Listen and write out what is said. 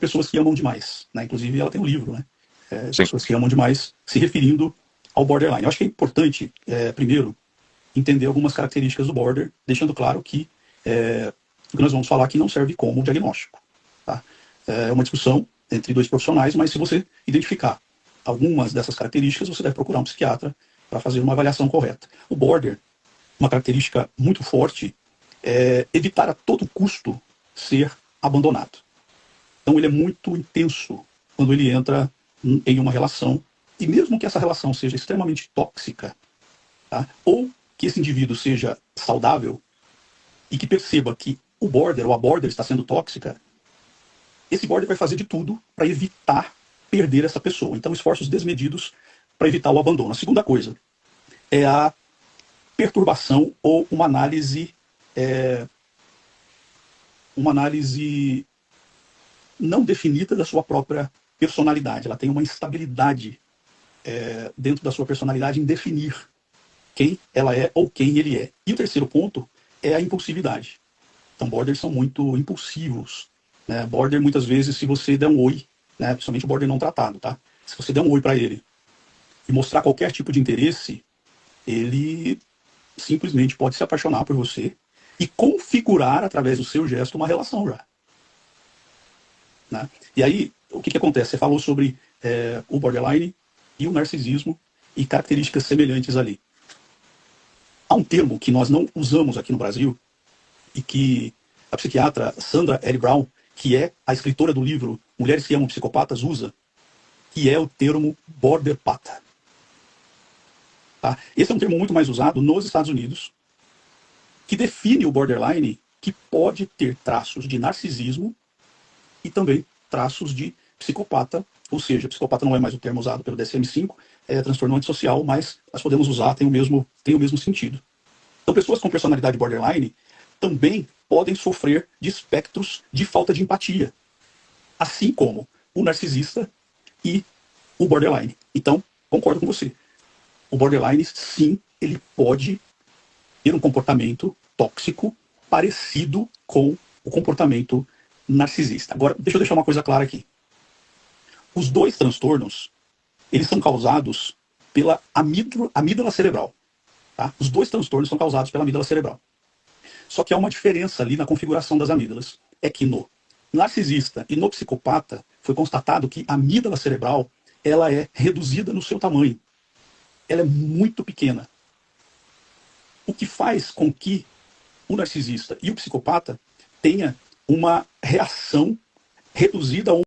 pessoas que amam demais, né? Inclusive ela tem um livro, né? Sim. Pessoas que amam demais, se referindo ao borderline. Eu acho que é importante, primeiro, entender algumas características do border, deixando claro que o que nós vamos falar aqui não serve como diagnóstico. Tá? É uma discussão entre dois profissionais, mas se você identificar algumas dessas características, você deve procurar um psiquiatra para fazer uma avaliação correta. O border, uma característica muito forte, é evitar a todo custo ser abandonado. Então ele é muito intenso quando ele entra em uma relação, e mesmo que essa relação seja extremamente tóxica, tá? Ou que esse indivíduo seja saudável e que perceba que o border ou a border está sendo tóxica, esse border vai fazer de tudo para evitar perder essa pessoa. Então, esforços desmedidos para evitar o abandono. A segunda coisa é a perturbação ou uma análise não definida da sua própria personalidade. Ela tem uma instabilidade dentro da sua personalidade em definir quem ela é ou quem ele é. E o terceiro ponto é a impulsividade. Então, borders são muito impulsivos. Né? Border, muitas vezes, se você der um oi, né? Principalmente o border não tratado, tá? Se você der um oi para ele e mostrar qualquer tipo de interesse, ele simplesmente pode se apaixonar por você e configurar, através do seu gesto, uma relação já. Né? E aí, o que acontece? Você falou sobre o borderline e o narcisismo e características semelhantes ali. Há um termo que nós não usamos aqui no Brasil e que a psiquiatra Sandra L. Brown, que é a escritora do livro Mulheres que Amam Psicopatas, usa, que é o termo borderpata. Tá? Esse é um termo muito mais usado nos Estados Unidos, que define o borderline, que pode ter traços de narcisismo e também traços de psicopata, ou seja, psicopata não é mais o termo usado pelo DSM-5, é transtorno antissocial, mas nós podemos usar, tem o mesmo sentido. Então, pessoas com personalidade borderline também podem sofrer de espectros de falta de empatia, assim como o narcisista e o borderline. Então, concordo com você. O borderline, sim, ele pode ter um comportamento tóxico parecido com o comportamento narcisista. Agora, deixa eu deixar uma coisa clara aqui. Os dois transtornos, eles são causados pela amígdala cerebral. Tá? Os dois transtornos são causados pela amígdala cerebral. Só que há uma diferença ali na configuração das amígdalas. É que no narcisista e no psicopata foi constatado que a amígdala cerebral ela é reduzida no seu tamanho. Ela é muito pequena. O que faz com que o narcisista e o psicopata tenha uma reação reduzida a